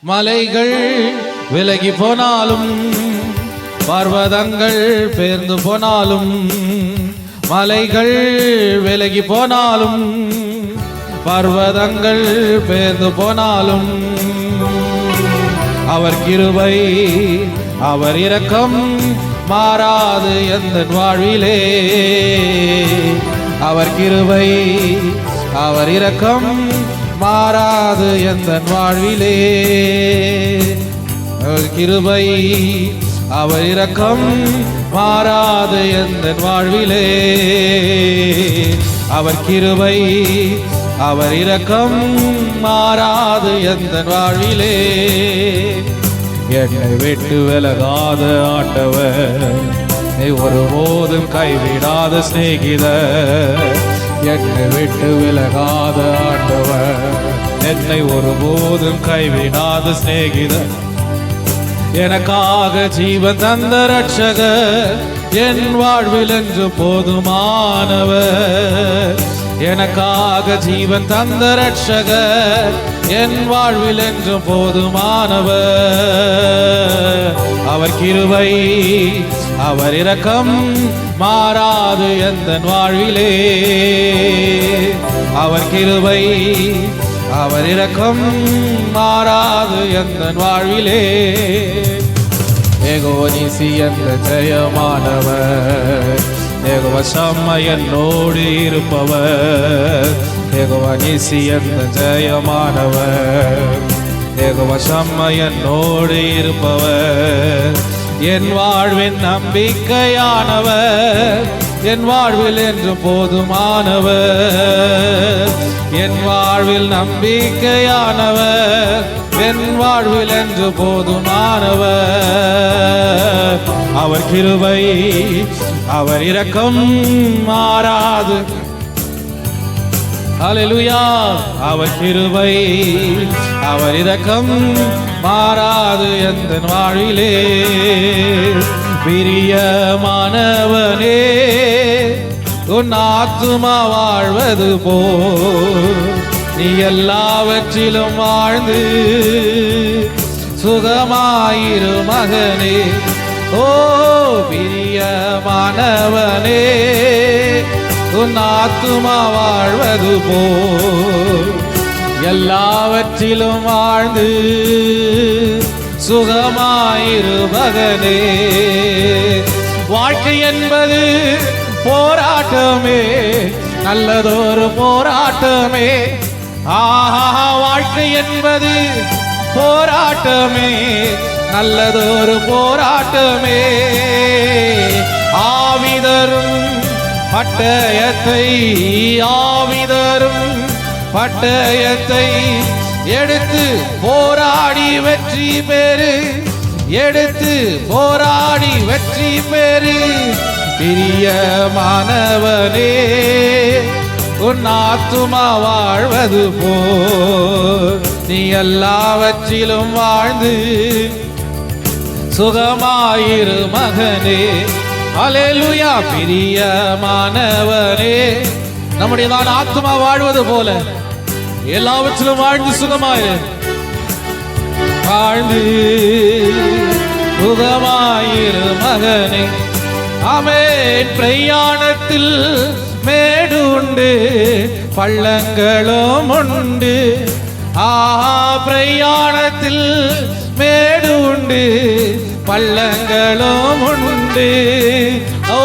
மலைகள் விலகி போனாலும் பர்வதங்கள் பேர்ந்து போனாலும், மலைகள் விலகி போனாலும் பர்வதங்கள் பேர்ந்து போனாலும், அவர் கிருபை அவர் இரக்கம் மாறாது எந்த வாழ்விலே. அவர் கிருபை அவர் இரக்கம் மாறாது எந்த வாழ்விலே. அவர் கிருபை அவர் இரக்கம் மாறாது எந்த வாழ்விலே. அவர் கிருபை அவர் இரக்கம் மாறாது எந்த வாழ்விலே. என்னை விட்டு விலகாத ஆண்டவர், ஒருபோதும் கைவிடாத சிநேகிதர். என்னை விட்டு விலகாத ஆண்டவர், என்னை ஒருபோதும் கைவிடாத சிநேகிதர். எனக்காக ஜீவன் தந்த ரட்சகர், என் வாழ்வில் என்று போதுமானவர். எனக்காக ஜீவன் தந்த ரட்சகர், என் வாழ்வில் என்று போதுமானவர். அவர் கிருபை அவர் இரக்கம் மாறாது எந்த வாழ்விலே. அவர் கிருபை அவர் இரக்கம் மாறாது எந்த வாழ்விலே. யெகோவா நீசி என்ற ஜெயமானவர், யெகோவா ஷம்மா என்னோடு இருப்பவர். யெகோவா நீசி என்ற ஜெயமானவர், யெகோவா ஷம்மா என்னோடு இருப்பவர். என் வாழ்வின் நம்பிக்கையானவர், என் வாழ்வில் என்று போதுமானவர். என் வாழ்வில் நம்பிக்கையானவர், என் வாழ்வில் என்று போதுமானவர். அவர் கிருபை அவர் இரக்கம் மாறாது. ஹல்லேலூயா. அவர் கிருபை அவர் இரக்கம் மாறாது எந்த வாழ்விலே. பிரியமானவனே, உன் ஆத்துமா வாழ்வது போல் நீ எல்லாவற்றிலும் வாழ்ந்து சுகமாயிரு மகனே. ஓ பிரியமானவனே, உன் ஆத்துமா வாழ்வது போல் எல்லாவற்றிலும் வாழ்ந்து சுகமாயிரு மகனே. வாழ்க்கை என்பது போராட்டமே, நல்லதொரு போராட்டமே. ஆஹா, வாழ்க்கை என்பது போராட்டமே, நல்லதொரு போராட்டமே. ஆவிதரும் பட்டயத்தை, ஆவிதரும் பட்டயத்தை எடுத்து போராடி வெற்றி பெறு, எடுத்து போராடி வெற்றி பெறு. பிரியமானவனே, உன் ஆத்துமா வாழ்வது போல் நீ எல்லாவற்றிலும் வாழ்ந்து சுகமாயிரு மகனே. அல்லேலூயா. பிரியமானவனே, நம்முடையதான் ஆத்துமா வாழ்வது போல எல்லாவற்றிலும் வாழ்ந்து சுகமாயிரு, வாழ்ந்து சுகமாயிரு மகனே. ஆமென். பிரயாணத்தில் மேடு உண்டு, பள்ளங்களும் உண்டு. ஆஹா, பிரயாணத்தில் மேடு உண்டு, பள்ளங்களும் உண்டு. ஓ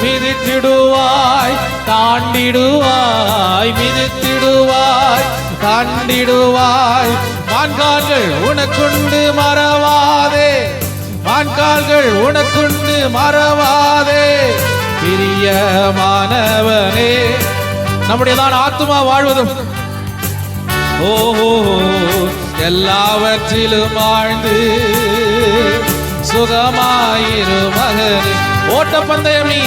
மிதித்திடுவாய் தாண்டிடுவாய், மிதித்திடுவாய் தாண்டிடுவாய். மான்கால்கள் உனக்குண்டு மறவாதே, மான்கால்கள் உனக்குண்டு மறவாதே. பிரியமானவனே, நம்முடையதான் ஆத்துமா வாழ்வதும் ஓஹோ எல்லாவற்றிலும் வாழ்ந்து சுகமாயிரு மகனே. ஓட்டப்பந்தயம் நீ,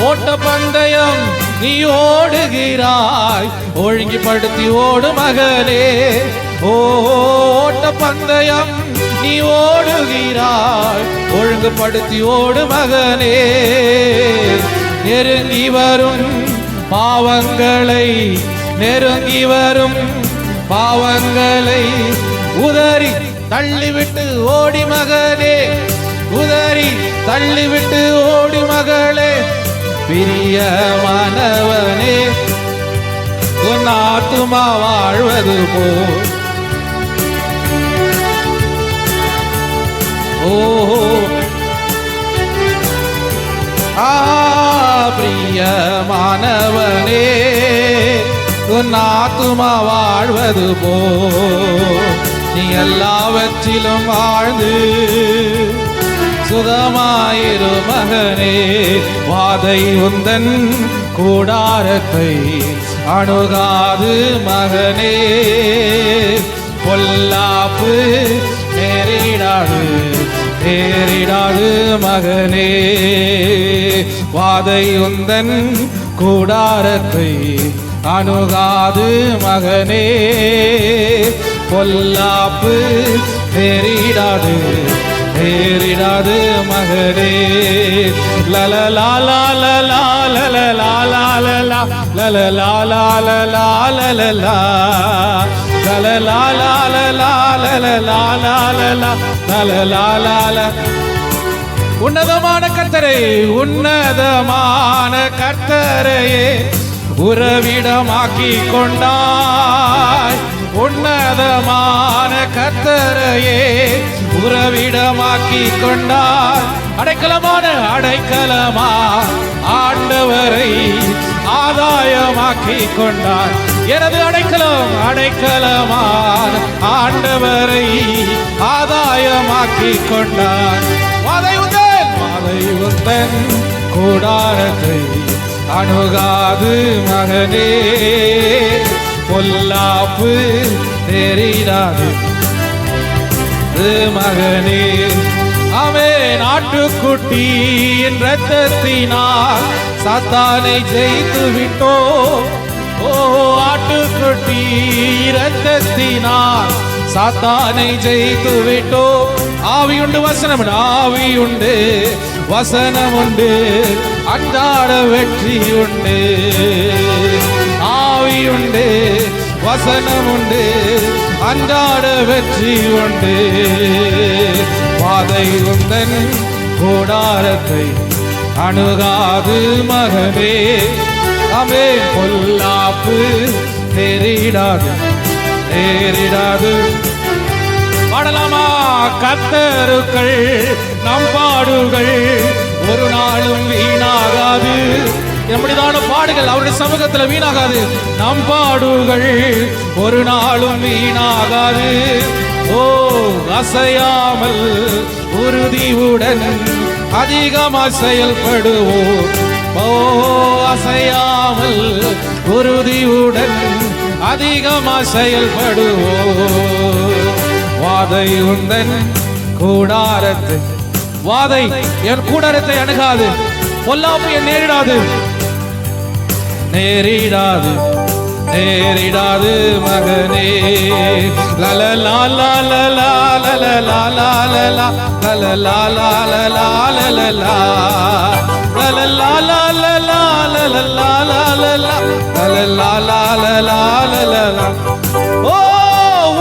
ஓட்டப்பந்தயம் நீ ஓடுகிறாய், ஒழுங்குபடுத்தி ஓடு மகனே. ஓட்டப்பந்தயம் நீ ஓடுகிறாய், ஒழுங்குபடுத்தி ஓடு மகனே. நெருங்கி வரும் பாவங்களை, நெருங்கி வரும் பாவங்களை உதறி தள்ளிவிட்டு ஓடி மகனே, உதறி தள்ளிவிட்டு ஓடி மகளே, பிரியமானவனே உன் ஆத்துமா வாழ்வது போல். ஓஹோ பிரியமானவனே உன் ஆத்துமா வாழ்வது போல். நீ எல்லாவற்றிலும் வாழ்ந்து சுகமாயிரு மகனே. வாதை உந்தன் கூடாரத்தை அணுகாது மகனே. பொல்லாப்பு நேரிடாது நேரிடாது மகனே. வாதை உந்தன் கூடாரத்தை அணுகாது மகனே. பொல்லாப்பு நேரிடாது நேரிடாது மகனே. லலலாலா லலலா லலலா லலலா லலலா லலலா லலலா. உன்னதமான கர்த்தரே, உன்னதமான கர்த்தரையே உறவிடமாக்கி கொண்டாய். உன்னதமான கர்த்தரையே உறவிடமாக்கி கொண்டாய். அடைக்கலமான அடைக்கலமா ஆண்டவரை ஆதாயமாக்கி கொண்டாய். எனது அடைக்கலம் அடைக்கலமான ஆண்டவரை ஆதாயமாக்கி கொண்டார். வாதை உந்தன் கூடாரத்தை அணுகாது மகனே. பொல்லாப்பு தெரியாது மகனே. அவன் ஆட்டுக்குட்டியின் இரத்தத்தினால் சாத்தானை ஜெயித்து விட்டோ. ஓ ஆட்டுக்குட்டி இரத்தத்தினால் சாத்தானை ஜெயித்து விட்டோ. ஆவியுண்டு வசனம் ஆவியுண்டு வசனம் உண்டு அன்றாட வெற்றி உண்டு. ஆவியுண்டு வசனம் உண்டு அன்றாட வெற்றி உண்டு. வாதை உந்தன் கூடாரத்தை அணுகாது மகனே. அமே பொல்லாப்பு நேரிடாது நேரிடாது. பாடலாமா? கர்த்தருக்கள் நம் பாடுகள் ஒரு நாளும் வீணாகாது. எப்படிதான பாடுகள் அவருடைய சமூகத்தில் வீணாகாது. நம் பாடுகள் ஒரு நாளும் வீணாகாது. ஓ அசையாமல் உறுதியுடன் அதிகமாக செயல்படுவோம். ஓ அசையாமல் உறுதியுடன் அதிகமாக செயல்படுவோம். வாதை உந்தன் கூடாரத்தை வாதை என் கூடாரத்தை அணுகாது. பொல்லாப்பு என் நேரிடாது நேரிடாது நேரிடாது மகனே. லலலா லலலா லலலா லலலா லலலா லலலா லலலா லலலா லலலா லலலா லலலா லலலா லலலா. ஓ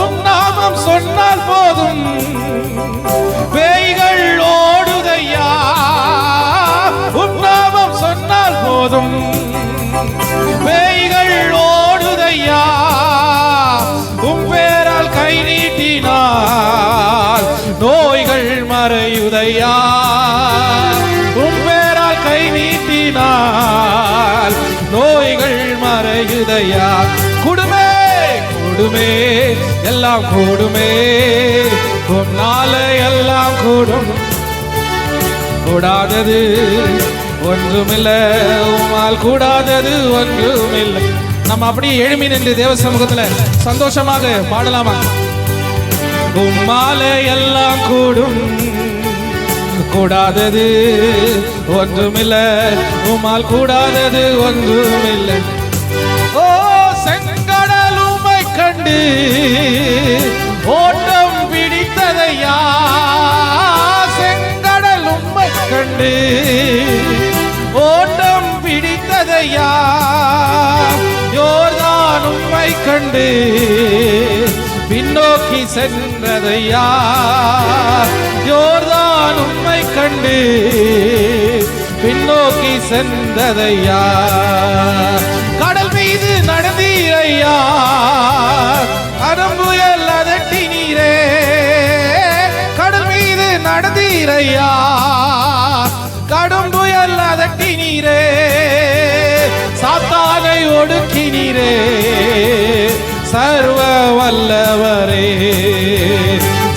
உன் நாமம் சொன்னால் போதும் பேய்கள் ஓடுதையா. உன் நாமம் சொன்னால் போதும் பேய்கள் ஓடுதையா. உன் பேரால் கை நீட்டினால் நோய்கள் மறையுதையா. உன் பேரால் கை நீட்டினால் நோய்கள் மறையுதையா. கூடுமே கூடுமே எல்லாம் கூடுமே. உன்னால எல்லாம் கூடும். கூடாதது ஒன்றுமில்லை உம்மால் கூடாதது ஒன்றுமில்லை. நம்ம அப்படியே எழுமி நின்று தேவ சமூகத்துல சந்தோஷமாக பாடலாமா? உம்மால எல்லாம் கூடும். கூடாதது ஒன்றுமில்லை உம்மால் கூடாதது ஒன்றுமில்லை. ஓ செங்கடல் உம்மை கண்டு ஓட்டம் பிடித்ததையா. செங்கடல் உம்மை கண்டு ஓட்டம் பின்னோக்கி சென்றதையா யோர்தான் உம்மை கண்டு பின்னோக்கி சென்றதையா கடல் மீது நடந்தீரையா அரும்புயல் அதட்டினீரே கடல் மீது நடந்தீரையா கடும் புயல் அதட்டினீரே சாத்தானை ஒடுக்கினீரே சர்வ வல்லவரே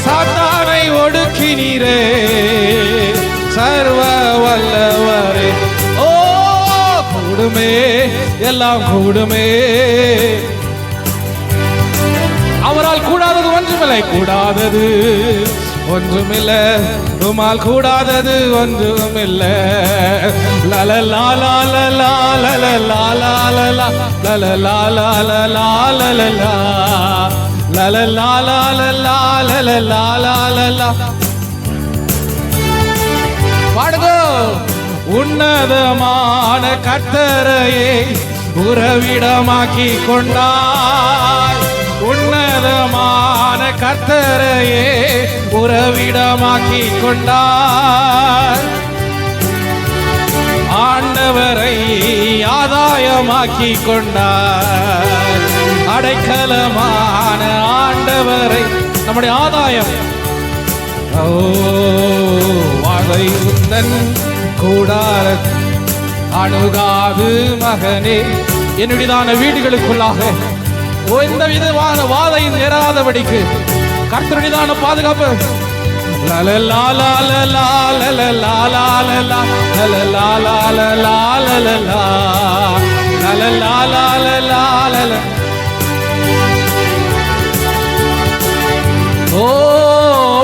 சாத்தானை ஒடுக்கினீரே சர்வ வல்லவரே ஓ கூடுமே எல்லாம் கூடுமே அவரால் கூடாதது ஒன்றுமில்லை கூடாதது ஒன்றுமில்லை உமால் கூடாதது ஒன்றுமில்லை லலலா லலலா லலலா லலலா லலலா லலலா லலலா லலலா லலலா லலலா லலலா பாடுங்க உன்னதமான கர்த்தரையே உறவிடமாக்கி கொண்டார் உன்னதமான கர்த்தரையே உறவிடமாக்கி கொண்டார் ஆண்டவரை ஆதாயமாக்கி கொண்டார் அடைக்கலமான ஆண்டவரை நம்முடைய ஆதாயம் ஓ வாதை உந்தன் கூடார அணுகாது மகனே என்னுடையதான வீடுகளுக்குள்ளாக எந்த விதமான வாதையும் நேராதபடிக்கு கர்த்தருடையதான பாதுகாப்பு லலலா லலலா லலலா லலலா லலலா லலலா லலலா லலலா லலலா லலலா ஓ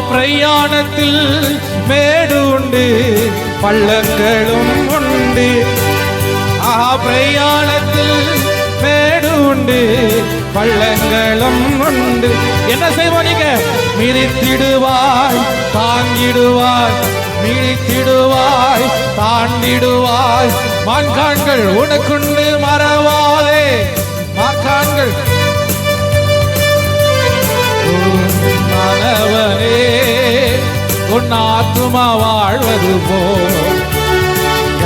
பிரயாணத்தில் மேடு உண்டு பள்ளங்களும் உண்டு ஆஹா பிரயாணத்தில் மேடு உண்டு பள்ளங்களும் உண்டு என்ன செய்வோம் நீங்க மிதித்திடுவாய் தாங்கிடுவாய் மிதித்திடுவாய் தாண்டிடுவாய் மான்கான்கள் உனக்குண்டு மறவாதே மான்கான்கள் மாணவனே உன் ஆத்துமா வாழ்வது போல்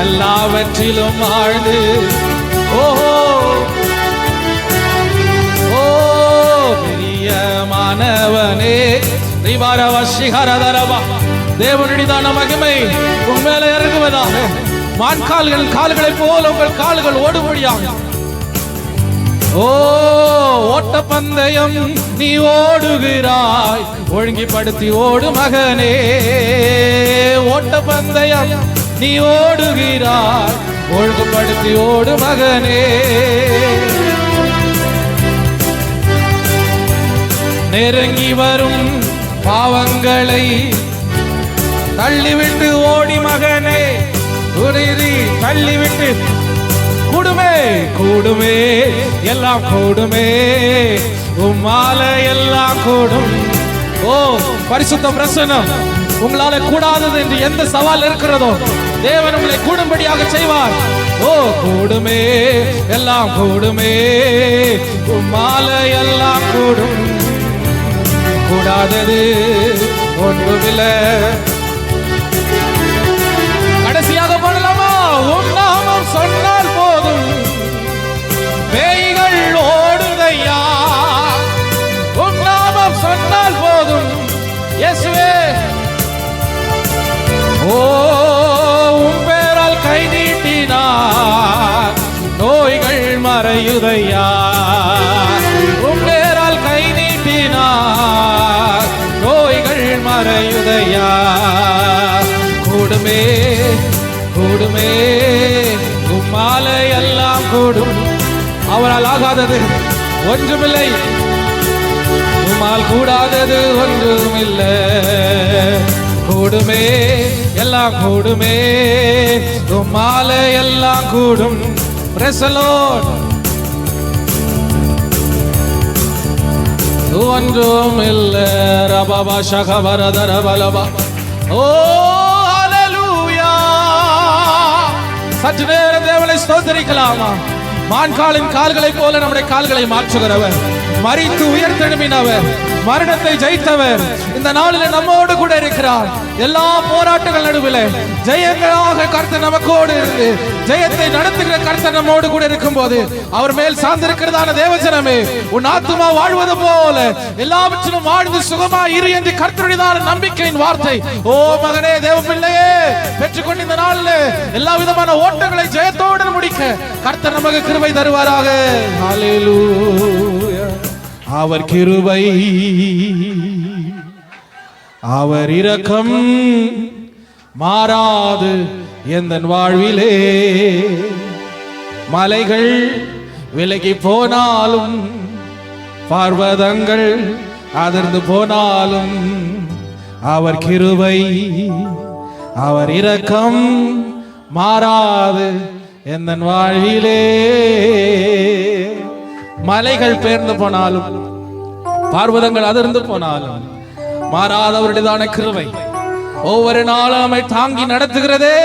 எல்லாவற்றிலும் வாழ்ந்து ஓஹோ ஓ பிரியமானவனே தேவனுடையதான மகிமை உன் மேல இறங்குவதாக மான்கால்கள் கால்களை போல உங்கள் கால்கள் ஓடும்படியாக ஓ ஓட்ட பந்தயம் நீ ஓடுகிறாய் ஒழுங்கிப்படுத்தி ஓடு மகனே ஓட்ட பந்தயம் நீ ஓடுகிறாய் ஒழுங்குபடுத்தி ஓடு மகனே நெருங்கி வரும் பாவங்களை தள்ளிவிட்டு ஓடி மகனே உறுதி தள்ளிவிட்டு கூடுமே கூடுமே எல்லாம் கூடுமே உம்மால எல்லாம் கூடும் ஓ பரிசுத்த பிரசன்னம் உங்களால கூடாதது என்று எந்த சவால் இருக்கிறதோ தேவன் உங்களை கூடும்படியாக செய்வார் ஓ கூடுமே எல்லாம் கூடுமே உம்மால எல்லாம் கூடும் கூடாதது ஒன்றுமில்லை கடைசியாக பண்ணலாமா உன் நாமம் சொன்னால் போதும் பேய்கள் ஓடுதையா உன் நாமம் சொன்னால் போதும் இயேசுவே ஓ உன் பேரால் கை நீட்டினார் நோய்கள் மறையுதையா உன் பேரால் கை நீட்டினார் நோய்கள் மறையுதையா கூடுமே கூடுமே உம்மால எல்லாம் கூடும் அவரால் ஆகாதது ஒன்றுமில்லை உம்மால் கூடாதது ஒன்றுமில்லை கூடுமே எல்லாம் கூடுமே உம்மால எல்லாம் கூடும் Praise the Lord ஒன்றுமில்லை ரபபா ஷகபரதர பலபா ஓ சற்று நேரம் தேவனை ஸ்தோத்திரிக்கலாமா மான்காலின் கால்களை போல நம்முடைய கால்களை மாற்றுகிறவர் மரித்து உயர்த்தெழும்பினவர் மரணத்தை ஜெயித்தவர் இந்த நாளில் நம்மோடு கூட இருக்கிறார். எல்லா போராட்டங்கள் நடுவில் ஜெயங்களாக கர்த்தர் நமக்கோடு இருந்து ஜெயத்தை நடத்துகிற கர்த்தர் நம்மோடு கூட இருக்கும் போது அவர் மேல் சார்ந்திருக்கிறதான தேவஜனமே, உன் ஆத்துமா வாழ்வது போல எல்லாவற்றிலும் வாழ்ந்து சுகமா இரு என்று கர்த்தருடையதான நம்பிக்கையின் வார்த்தை. ஓ மகனே, தேவ பிள்ளையே, பெற்றுக்கொண்டு இந்த நாளில் எல்லா விதமான ஓட்டங்களை ஜெயத்தோடு முடிக்க கர்த்தர் நமக்கு கிருபை தருவாராக. ஹல்லேலூயா. அவர் கிருபை, அவர் இரக்கம் மாறாது எந்தன் வாழ்விலே. மலைகள் விலகி போனாலும் பர்வதங்கள் அதிர்ந்து போனாலும் அவர் கிருபை, அவர் இரக்கம் மாறாது எந்தன் வாழ்விலே. மலைகள் பெயர்ந்து போனாலும் பர்வதங்கள் அதிர்ந்து போனாலும் மாறாதவருடையதான கிருபை ஒவ்வொரு நாளும் நம்மை தாங்கி நடத்துகிறதே.